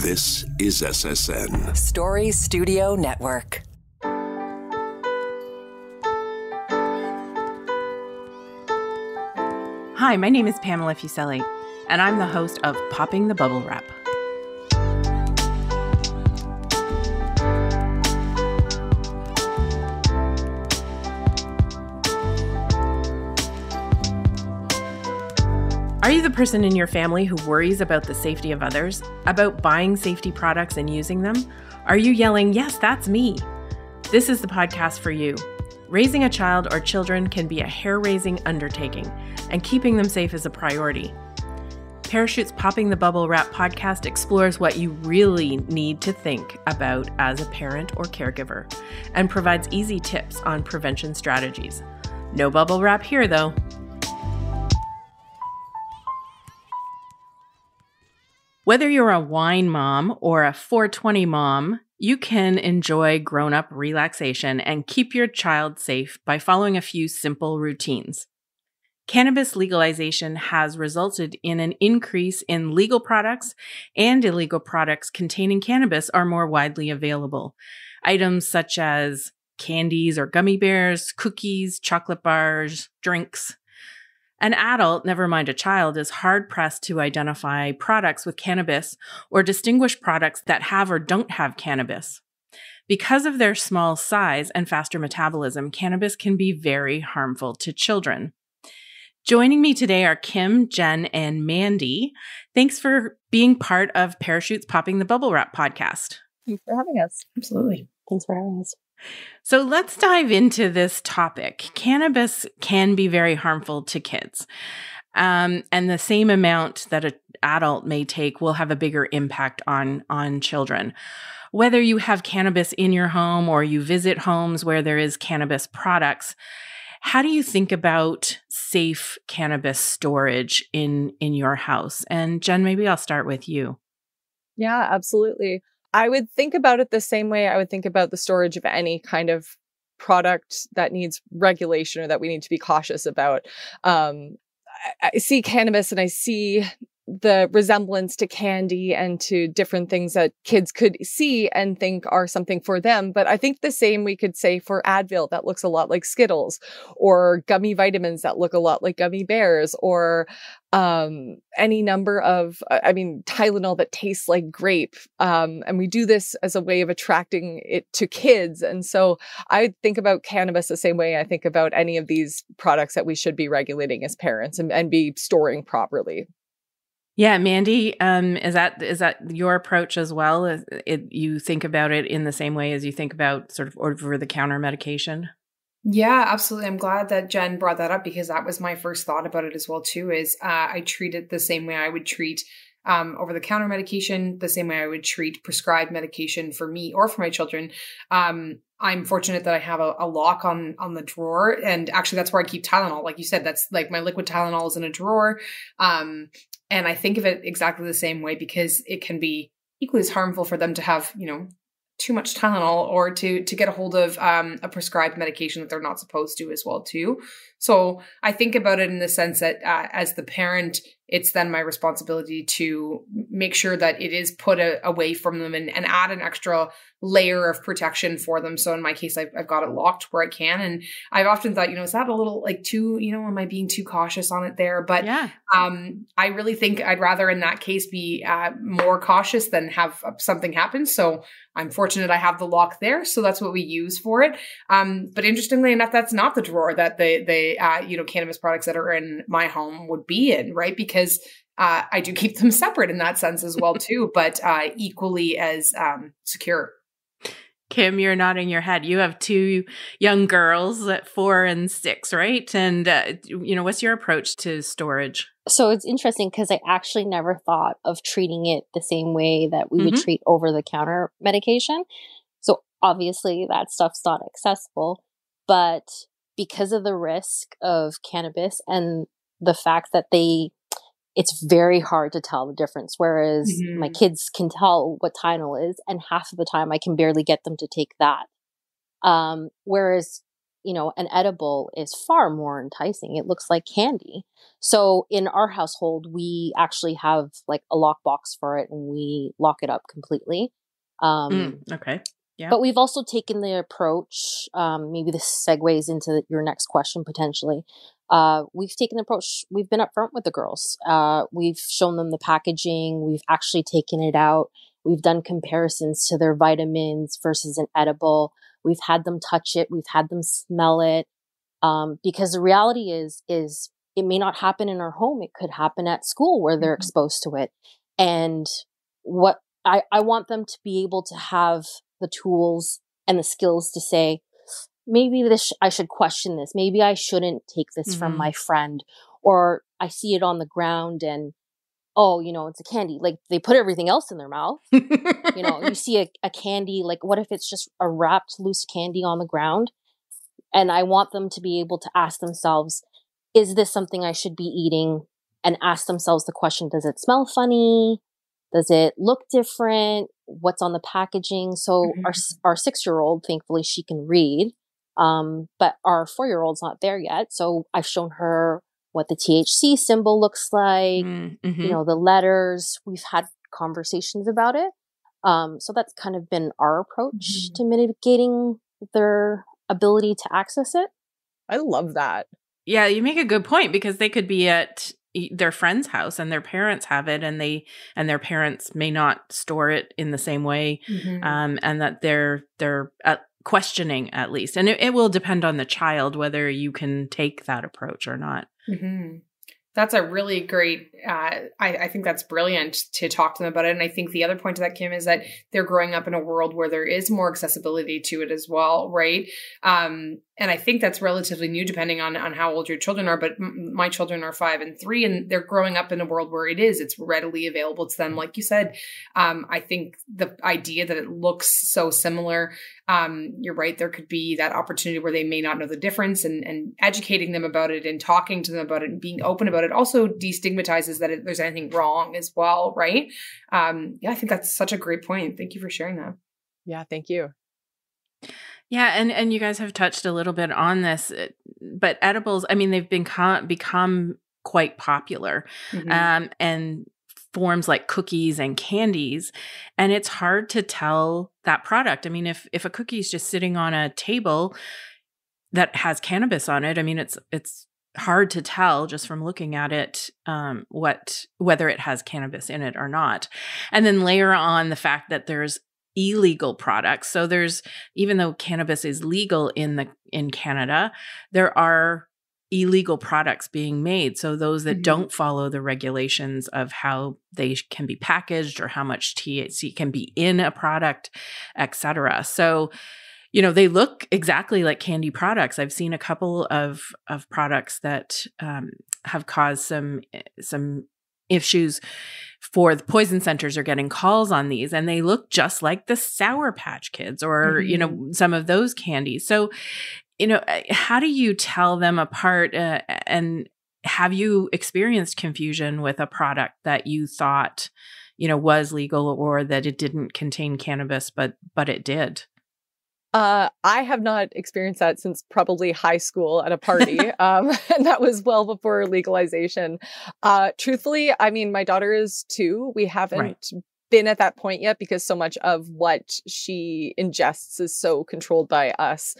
This is SSN. Story Studio Network. Hi, my name is Pamela Fuselli, and I'm the host of Popping the Bubble Wrap. Are you the person in your family who worries about the safety of others, about buying safety products and using them? Are you yelling, "Yes, that's me"? This is the podcast for you. Raising a child or children can be a hair-raising undertaking, and keeping them safe is a priority. Parachute's Popping the Bubble Wrap podcast explores what you really need to think about as a parent or caregiver, and provides easy tips on prevention strategies. No bubble wrap here, though. Whether you're a wine mom or a 420 mom, you can enjoy grown-up relaxation and keep your child safe by following a few simple routines. Cannabis legalization has resulted in an increase in legal products, and illegal products containing cannabis are more widely available. Items such as candies or gummy bears, cookies, chocolate bars, drinks. An adult, never mind a child, is hard-pressed to identify products with cannabis or distinguish products that have or don't have cannabis. Because of their small size and faster metabolism, cannabis can be very harmful to children. Joining me today are Kim, Jenn, and Mandy. Thanks for being part of Parachute's Popping the Bubble Wrap podcast. Thanks for having us. Absolutely. Thanks for having us. So let's dive into this topic. Cannabis can be very harmful to kids. And the same amount that an adult may take will have a bigger impact on children. Whether you have cannabis in your home or you visit homes where there is cannabis products, how do you think about safe cannabis storage in your house? And Jenn, maybe I'll start with you. Yeah, absolutely. I would think about it the same way I would think about the storage of any kind of product that needs regulation or that we need to be cautious about. I see cannabis and I see the resemblance to candy and to different things that kids could see and think are something for them. But I think the same we could say for Advil that looks a lot like Skittles, or gummy vitamins that look a lot like gummy bears, or any number of, Tylenol that tastes like grape. And we do this as a way of attracting it to kids. And so I think about cannabis the same way I think about any of these products that we should be regulating as parents and be storing properly. Yeah, Mandy, is that your approach as well? You think about it in the same way as you think about sort of over-the-counter medication? Yeah, absolutely. I'm glad that Jenn brought that up because that was my first thought about it as well too, is I treat it the same way I would treat over-the-counter medication, the same way I would treat prescribed medication for me or for my children. I'm fortunate that I have a lock on the drawer, and actually that's where I keep Tylenol. Like you said, that's like my liquid Tylenol is in a drawer. And I think of it exactly the same way because it can be equally as harmful for them to have, too much Tylenol or to get a hold of a prescribed medication that they're not supposed to as well too. So I think about it in the sense that as the parent, it's then my responsibility to make sure that it is put away from them and add an extra layer of protection for them. So in my case, I've got it locked where I can. And I've often thought, is that a little like too, am I being too cautious on it there? But yeah. I really think I'd rather in that case be more cautious than have something happen. So I'm fortunate I have the lock there. So that's what we use for it. But interestingly enough, that's not the drawer that the cannabis products that are in my home would be in, right? Because I do keep them separate in that sense as well too, but equally as secure. Kim, you're nodding your head. You have two young girls at 4 and 6, right? And, what's your approach to storage? So it's interesting because I actually never thought of treating it the same way that we would treat over-the-counter medication. So obviously that stuff's not accessible, but because of the risk of cannabis and the fact that it's very hard to tell the difference. Whereas my kids can tell what Tylenol is, and half of the time I can barely get them to take that. Whereas, you know, an edible is far more enticing. It looks like candy. So in our household, we actually have like a lockbox for it and we lock it up completely. Okay. Yeah. But we've also taken the approach, maybe this segues into your next question potentially. We've taken the approach, we've been upfront with the girls. We've shown them the packaging. We've actually taken it out. We've done comparisons to their vitamins versus an edible. We've had them touch it. We've had them smell it. Because the reality is it may not happen in our home. It could happen at school where they're exposed to it. And what I want them to be able to have the tools and the skills to say, maybe I should question this. Maybe I shouldn't take this from my friend, or I see it on the ground and, oh, you know, it's a candy. Like they put everything else in their mouth. You know, you see a candy, like what if it's just a wrapped loose candy on the ground? And I want them to be able to ask themselves, is this something I should be eating? And ask themselves the question, does it smell funny? Does it look different? What's on the packaging? So our 6-year-old, thankfully, she can read. But our 4-year-old's not there yet. So I've shown her what the THC symbol looks like, you know, the letters. We've had conversations about it. So that's kind of been our approach to mitigating their ability to access it. I love that. Yeah, you make a good point, because they could be at their friend's house and their parents have it, and their parents may not store it in the same way, and that they're questioning at least. And it will depend on the child whether you can take that approach or not. That's a really great, I think that's brilliant to talk to them about it. And I think the other point to that, Kim, is that they're growing up in a world where there is more accessibility to it as well, right? And I think that's relatively new depending on how old your children are. But my children are 5 and 3, and they're growing up in a world where it's readily available to them. Like you said, I think the idea that it looks so similar, you're right. There could be that opportunity where they may not know the difference, and educating them about it and talking to them about it and being open about it also destigmatizes that there's anything wrong as well. Right. Yeah, I think that's such a great point. Thank you for sharing that. Yeah. Thank you. Yeah, and you guys have touched a little bit on this, but edibles, I mean, they've become quite popular, and forms like cookies and candies, and it's hard to tell that product. I mean, if a cookie is just sitting on a table that has cannabis on it, I mean, it's hard to tell just from looking at it whether it has cannabis in it or not. And then layer on the fact that there's illegal products. So even though cannabis is legal in Canada, there are illegal products being made. So those that don't follow the regulations of how they can be packaged or how much THC can be in a product, etc. So, you know, they look exactly like candy products. I've seen a couple of products that have caused some issues for the poison centers are getting calls on these, and they look just like the Sour Patch Kids or, you know, some of those candies. So, you know, how do you tell them apart? And have you experienced confusion with a product that you thought, you know, was legal or that it didn't contain cannabis, but it did? I have not experienced that since probably high school at a party. And that was well before legalization. Truthfully, I mean, my daughter is 2. We haven't been at that point yet because so much of what she ingests is so controlled by us.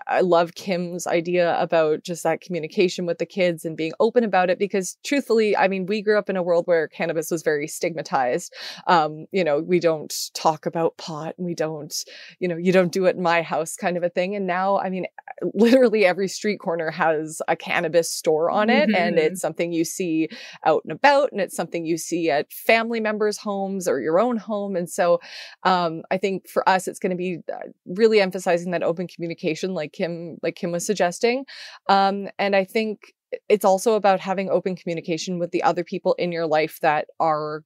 I love Kim's idea about just that communication with the kids and being open about it, because truthfully, I mean, we grew up in a world where cannabis was very stigmatized. You know, we don't talk about pot, and we don't, you know, you don't do it in my house kind of a thing. And now, I mean, literally every street corner has a cannabis store on it, and it's something you see out and about, and it's something you see at family members' homes or your own home. And so I think for us, it's going to be really emphasizing that open communication, like Kim was suggesting. And I think it's also about having open communication with the other people in your life that are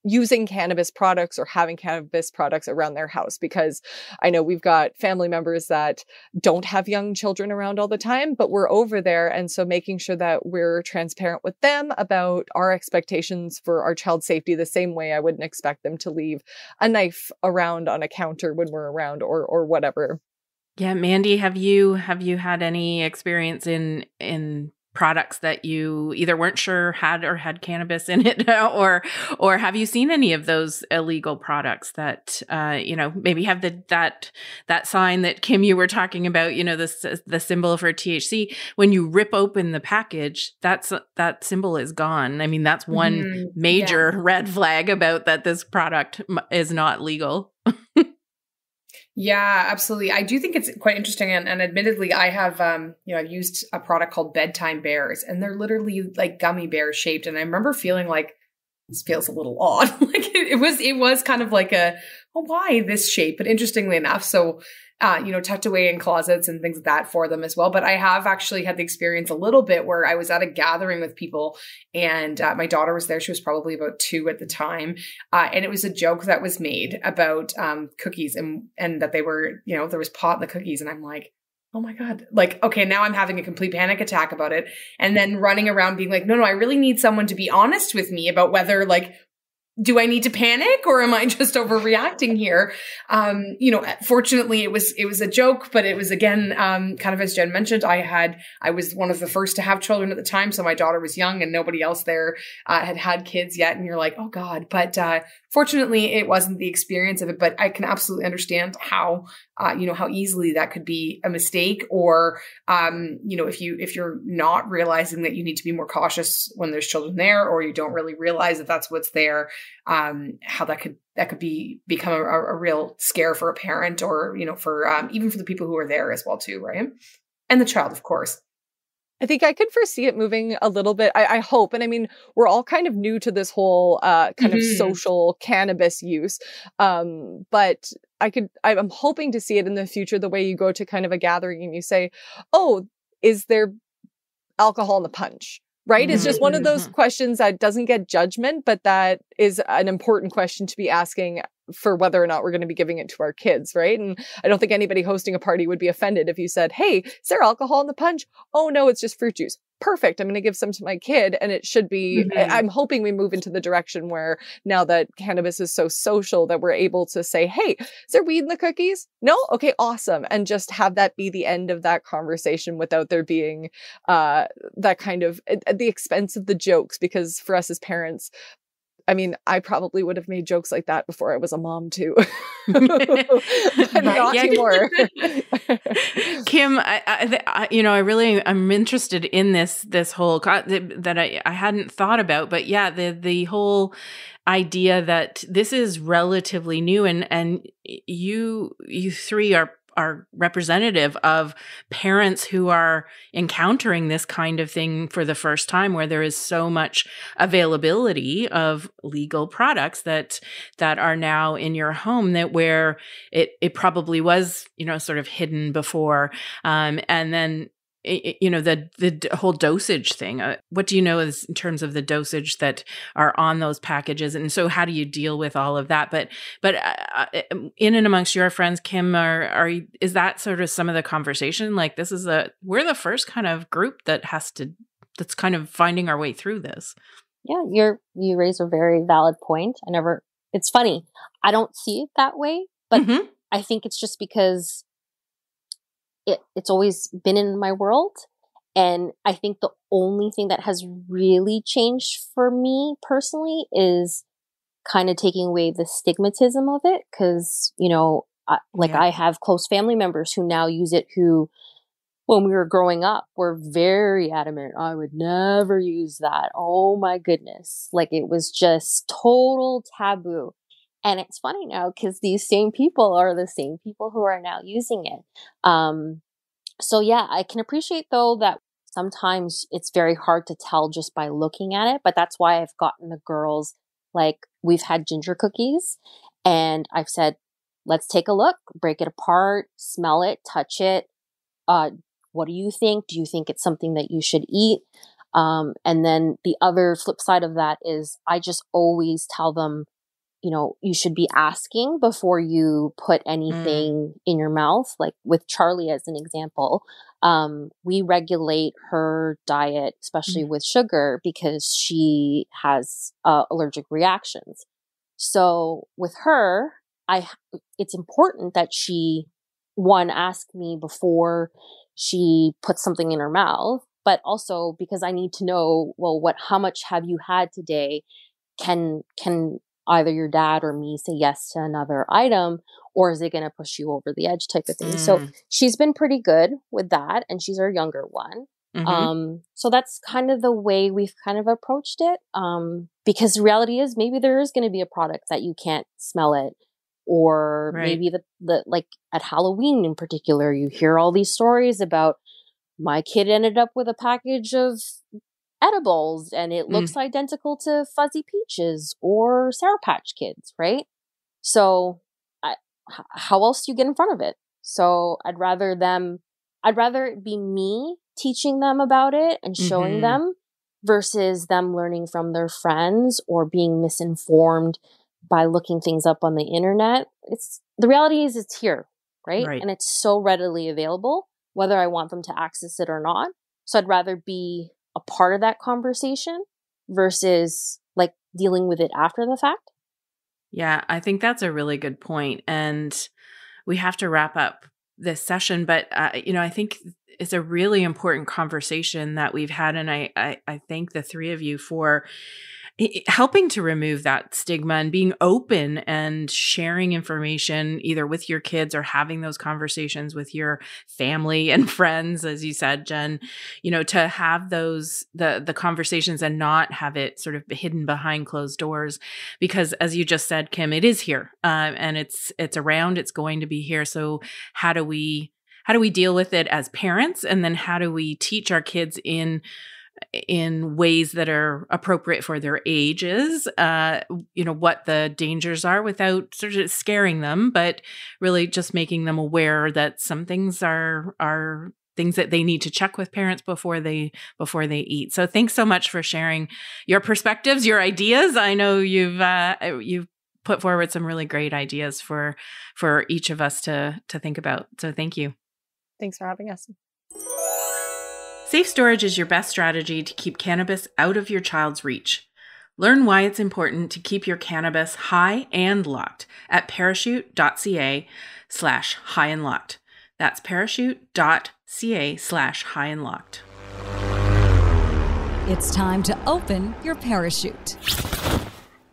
using cannabis products or having cannabis products around their house, because I know we've got family members that don't have young children around all the time, but we're over there. And so making sure that we're transparent with them about our expectations for our child's safety, the same way I wouldn't expect them to leave a knife around on a counter when we're around or whatever. Yeah, Mandy, have you had any experience in products that you either weren't sure had or had cannabis in it, or have you seen any of those illegal products that maybe have that sign that Kim you were talking about, the symbol for THC? When you rip open the package, that symbol is gone. I mean, that's one major red flag about that this product is not legal. Yeah, absolutely. I do think it's quite interesting. And admittedly, I have, I've used a product called Bedtime Bears, and they're literally like gummy bear shaped. And I remember feeling like this feels a little odd. Like it was kind of like why this shape? But interestingly enough, so, tucked away in closets and things like that for them as well. But I have actually had the experience a little bit where I was at a gathering with people, and my daughter was there. She was probably about 2 at the time. And it was a joke that was made about cookies and that they were, there was pot in the cookies. And I'm like, oh my God, like, okay, now I'm having a complete panic attack about it. And then running around being like, no, I really need someone to be honest with me about whether, like, do I need to panic or am I just overreacting here? Fortunately it was a joke, but it was again, kind of as Jenn mentioned, I was one of the first to have children at the time. So my daughter was young and nobody else there, had kids yet. And you're like, oh God. But, fortunately it wasn't the experience of it, but I can absolutely understand how easily that could be a mistake or, if you're not realizing that you need to be more cautious when there's children there, or you don't really realize that that's what's there, how that could become a real scare for a parent or, for, even for the people who are there as well too. Right. And the child, of course. I think I could foresee it moving a little bit. I hope. And I mean, we're all kind of new to this whole kind of social cannabis use. But I'm hoping to see it in the future, the way you go to kind of a gathering and you say, oh, is there alcohol in the punch? Right? It's just one of those questions that doesn't get judgment, but that is an important question to be asking for whether or not we're going to be giving it to our kids, right? And I don't think anybody hosting a party would be offended if you said, hey, is there alcohol in the punch? Oh, no, it's just fruit juice. Perfect. I'm going to give some to my kid. And it should be, I'm hoping we move into the direction where now that cannabis is so social that we're able to say, hey, is there weed in the cookies? No? Okay, awesome. And just have that be the end of that conversation without there being that kind of, at the expense of the jokes. Because for us as parents, I mean, I probably would have made jokes like that before I was a mom too, but not anymore. Kim, I'm interested in this whole that I hadn't thought about, but yeah, the whole idea that this is relatively new, and you three are representative of parents who are encountering this kind of thing for the first time, where there is so much availability of legal products that are now in your home, that where it probably was, sort of hidden before. And then the whole dosage thing. What do you know is in terms of the dosage that are on those packages, and so how do you deal with all of that? But in and amongst your friends, Kim, is that sort of some of the conversation? Like, we're the first kind of group that's kind of finding our way through this. Yeah, you raise a very valid point. It's funny, I don't see it that way, but I think it's just because it's always been in my world. And I think the only thing that has really changed for me personally is kind of taking away the stigmatism of it. Cause, I have close family members who now use it, who, when we were growing up, were very adamant. I would never use that. Oh my goodness. Like, it was just total taboo. And it's funny now because these same people are the same people who are now using it. So yeah, I can appreciate though that sometimes it's very hard to tell just by looking at it, but that's why I've gotten the girls, like, we've had ginger cookies and I've said, let's take a look, break it apart, smell it, touch it. What do you think? Do you think it's something that you should eat? And then the other flip side of that is I just always tell them, you should be asking before you put anything in your mouth. Like with Charlie, as an example, we regulate her diet, especially with sugar, because she has allergic reactions. So with her, it's important that she one, ask me before she puts something in her mouth, but also because I need to know, well, how much have you had today? Can either your dad or me say yes to another item, or is it going to push you over the edge type of thing? So she's been pretty good with that, and she's our younger one. So that's kind of the way we've kind of approached it. Because the reality is maybe there is going to be a product that you can't smell it, or maybe the like at Halloween in particular, you hear all these stories about my kid ended up with a package of edibles and it looks identical to Fuzzy Peaches or Sour Patch Kids, right? So how else do you get in front of it? So I'd rather it be me teaching them about it and showing them versus them learning from their friends or being misinformed by looking things up on the internet. The reality is it's here, right? And it's so readily available, whether I want them to access it or not. So I'd rather be a part of that conversation versus like dealing with it after the fact. Yeah, I think that's a really good point. And we have to wrap up this session, but I think it's a really important conversation that we've had. And I thank the three of you for helping to remove that stigma and being open and sharing information either with your kids or having those conversations with your family and friends, as you said, Jenn, to have those, the conversations and not have it sort of hidden behind closed doors, because as you just said, Kim, it is here and it's around, it's going to be here. So how do we deal with it as parents? And then how do we teach our kids in ways that are appropriate for their ages, what the dangers are without sort of scaring them, but really just making them aware that some things are things that they need to check with parents before they eat. So thanks so much for sharing your perspectives, your ideas. I know you've put forward some really great ideas for each of us to think about. So thank you. Thanks for having us. Safe storage is your best strategy to keep cannabis out of your child's reach. Learn why it's important to keep your cannabis high and locked at parachute.ca/high and locked. That's parachute.ca/high and locked. It's time to open your parachute.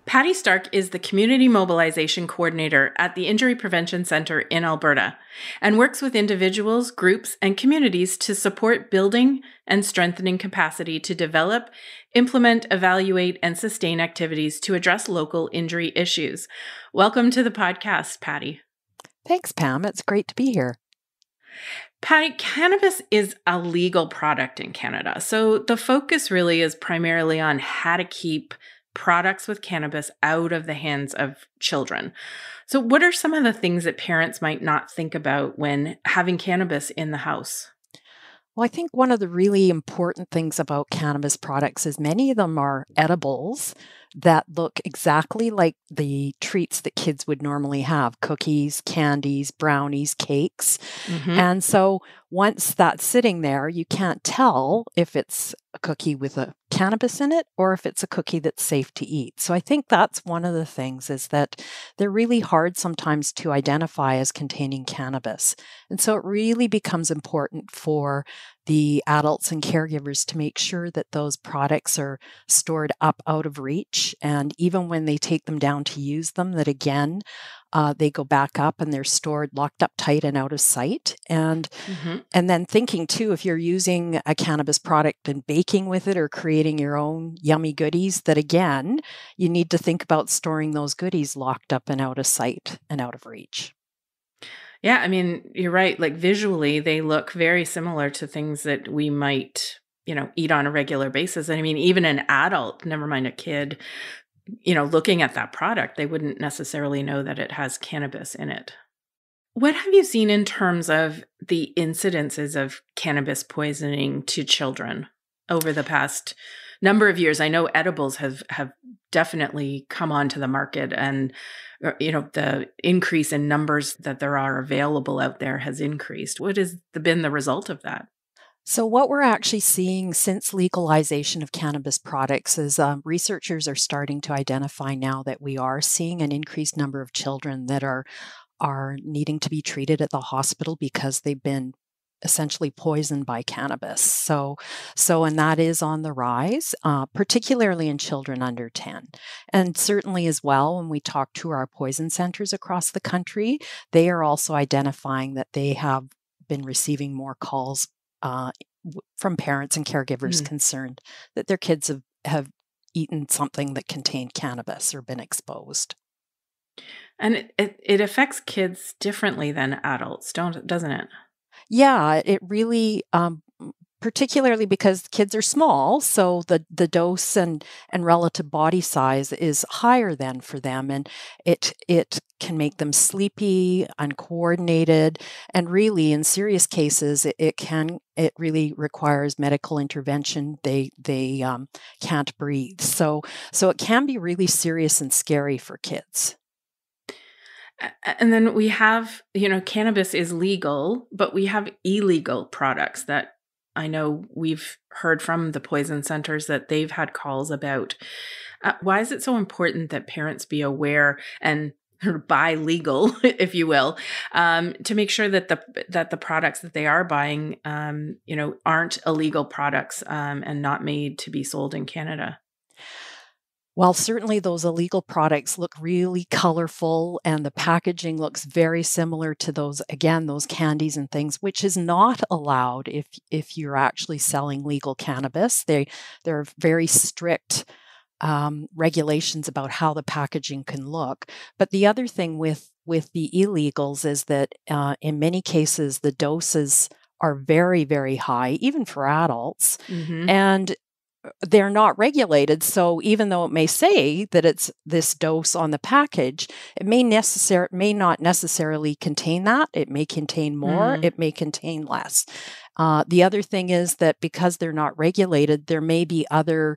Patti Stark is the Community Mobilization Coordinator at the Injury Prevention Centre in Alberta and works with individuals, groups, and communities to support building and strengthening capacity to develop, implement, evaluate, and sustain activities to address local injury issues. Welcome to the podcast, Patti. Thanks, Pam. It's great to be here. Patti, cannabis is a legal product in Canada, so the focus really is primarily on how to keep products with cannabis out of the hands of children. So what are some of the things that parents might not think about when having cannabis in the house? Well, I think one of the really important things about cannabis products is many of them are edibles that look exactly like the treats that kids would normally have: cookies, candies, brownies, cakes. And so once that's sitting there, you can't tell if it's a cookie with a cannabis in it or if it's a cookie that's safe to eat. So I think that's one of the things, is that they're really hard sometimes to identify as containing cannabis. And so it really becomes important for the adults and caregivers to make sure that those products are stored up out of reach. And even when they take them down to use them, that again, they go back up and they're stored locked up tight and out of sight. And then thinking too, if you're using a cannabis product and baking with it or creating your own yummy goodies, that again, you need to think about storing those goodies locked up and out of sight and out of reach. Yeah, I mean, you're right. Like visually, they look very similar to things that we might, eat on a regular basis. And I mean, even an adult, never mind a kid, looking at that product, they wouldn't necessarily know that it has cannabis in it. What have you seen in terms of the incidences of cannabis poisoning to children over the past number of years? I know edibles have definitely come onto the market, and the increase in numbers that there are available out there has increased. What has been the result of that? So what we're actually seeing since legalization of cannabis products is researchers are starting to identify now that we are seeing an increased number of children that are are needing to be treated at the hospital because they've been essentially poisoned by cannabis. And that is on the rise, particularly in children under 10. And certainly as well, when we talk to our poison centers across the country, they are also identifying that they have been receiving more calls from parents and caregivers concerned that their kids have eaten something that contained cannabis or been exposed. And it affects kids differently than adults, doesn't it? Yeah, it really, particularly because kids are small, so the dose and relative body size is higher than for them, and it can make them sleepy, uncoordinated, and really, in serious cases, it really requires medical intervention. They can't breathe, so it can be really serious and scary for kids. And then we have, cannabis is legal, but we have illegal products that I know we've heard from the poison centers that they've had calls about. Why is it so important that parents be aware and buy legal, if you will, to make sure that the products that they are buying, aren't illegal products and not made to be sold in Canada? Well, certainly those illegal products look really colorful and the packaging looks very similar to those candies and things, which is not allowed if you're actually selling legal cannabis. There are very strict regulations about how the packaging can look. But the other thing with the illegals is that in many cases, the doses are very, very high, even for adults. Mm-hmm. And they're not regulated. So even though it may say that it's this dose on the package, it may not necessarily contain that. It may contain more. It may contain less. The other thing is that because they're not regulated, there may be other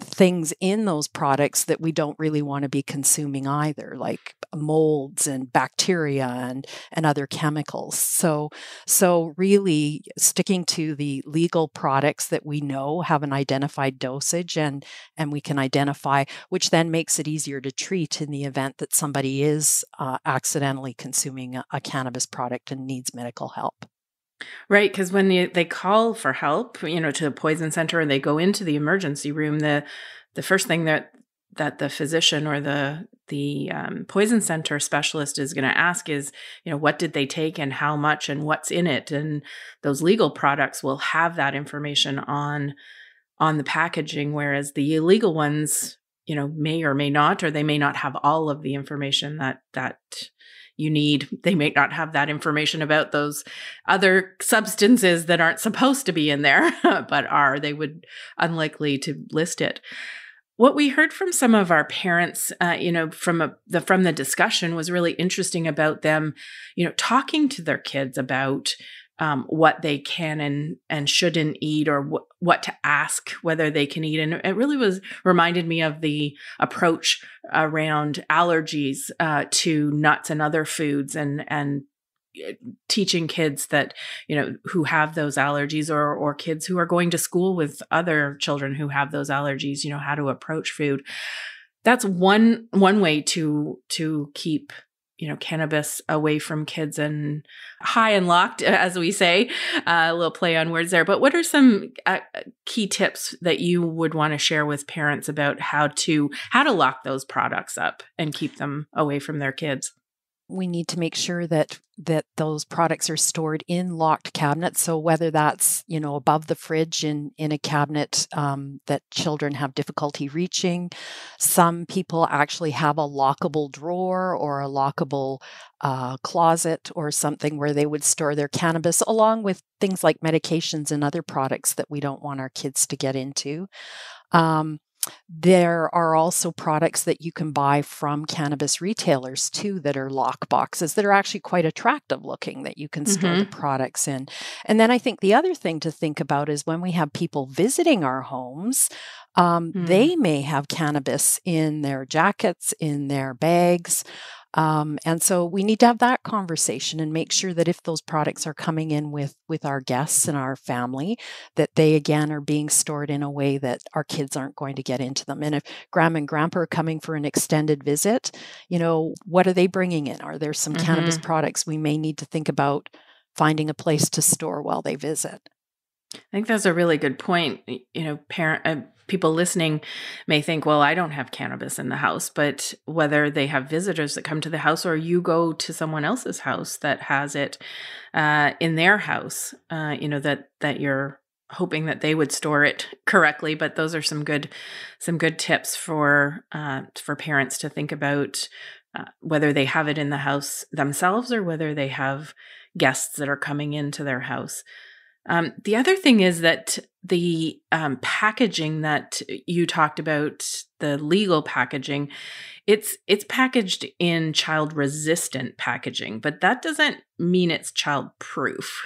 things in those products that we don't really want to be consuming either, like molds and bacteria and other chemicals. So really sticking to the legal products that we know have an identified dosage and we can identify, which then makes it easier to treat in the event that somebody is accidentally consuming a cannabis product and needs medical help. Right, because when they call for help, to the poison center, and they go into the emergency room, the first thing that the physician or the poison center specialist is going to ask is, what did they take and how much and what's in it, and those legal products will have that information on the packaging, whereas the illegal ones, may or may not, or they may not have all of the information that you need. They may not have that information about those other substances that aren't supposed to be in there, but are. They would unlikely to list it. What we heard from some of our parents, from the discussion was really interesting about them, talking to their kids about what they can and shouldn't eat, or what to ask whether they can eat. And it really reminded me of the approach around allergies to nuts and other foods, and teaching kids that, who have those allergies, or kids who are going to school with other children who have those allergies, how to approach food. That's one way to keep cannabis away from kids and high and locked, as we say, a little play on words there. But what are some key tips that you would want to share with parents about how to lock those products up and keep them away from their kids? We need to make sure that those products are stored in locked cabinets. So whether that's, above the fridge in a cabinet that children have difficulty reaching. Some people actually have a lockable drawer or a lockable closet or something where they would store their cannabis, along with things like medications and other products that we don't want our kids to get into. There are also products that you can buy from cannabis retailers too that are lock boxes that are actually quite attractive looking, that you can store the products in. And then I think the other thing to think about is when we have people visiting our homes, they may have cannabis in their jackets, in their bags. And so we need to have that conversation and make sure that if those products are coming in with our guests and our family, that they again are being stored in a way that our kids aren't going to get into them. And if Grandma and Grandpa are coming for an extended visit, what are they bringing in? Are there some cannabis products we may need to think about finding a place to store while they visit? I think that's a really good point. People listening may think, well, I don't have cannabis in the house, but whether they have visitors that come to the house or you go to someone else's house that has it in their house, that you're hoping that they would store it correctly. But those are some good tips for parents to think about, whether they have it in the house themselves or whether they have guests that are coming into their house. The other thing is that the packaging that you talked about, the legal packaging, it's packaged in child-resistant packaging, but that doesn't mean it's child-proof.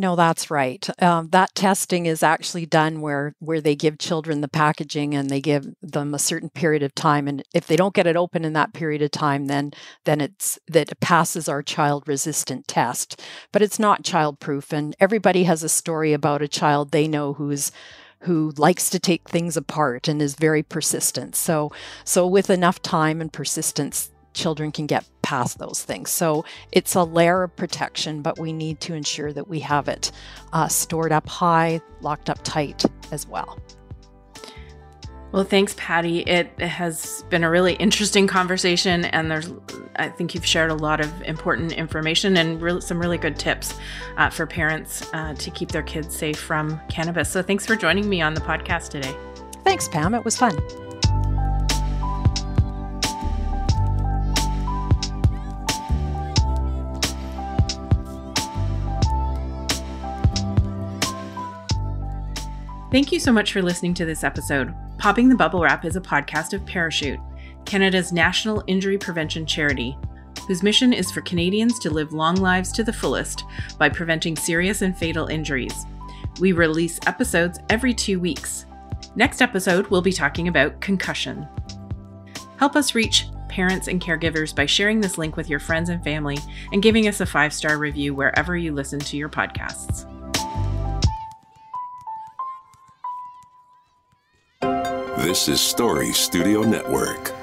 No, that's right. That testing is actually done where they give children the packaging and they give them a certain period of time. And if they don't get it open in that period of time, then it passes our child-resistant test. But it's not child-proof. And everybody has a story about a child they know who likes to take things apart and is very persistent. So with enough time and persistence, children can get past those things. So it's a layer of protection, but we need to ensure that we have it stored up high, locked up tight as well. Well, thanks, Patti. It has been a really interesting conversation, and I think you've shared a lot of important information and some really good tips for parents to keep their kids safe from cannabis. So thanks for joining me on the podcast today. Thanks, Pam. It was fun. Thank you so much for listening to this episode. Popping the Bubble Wrap is a podcast of Parachute, Canada's national injury prevention charity, whose mission is for Canadians to live long lives to the fullest by preventing serious and fatal injuries. We release episodes every 2 weeks. Next episode, we'll be talking about concussion. Help us reach parents and caregivers by sharing this link with your friends and family and giving us a 5-star review wherever you listen to your podcasts. This is Story Studio Network.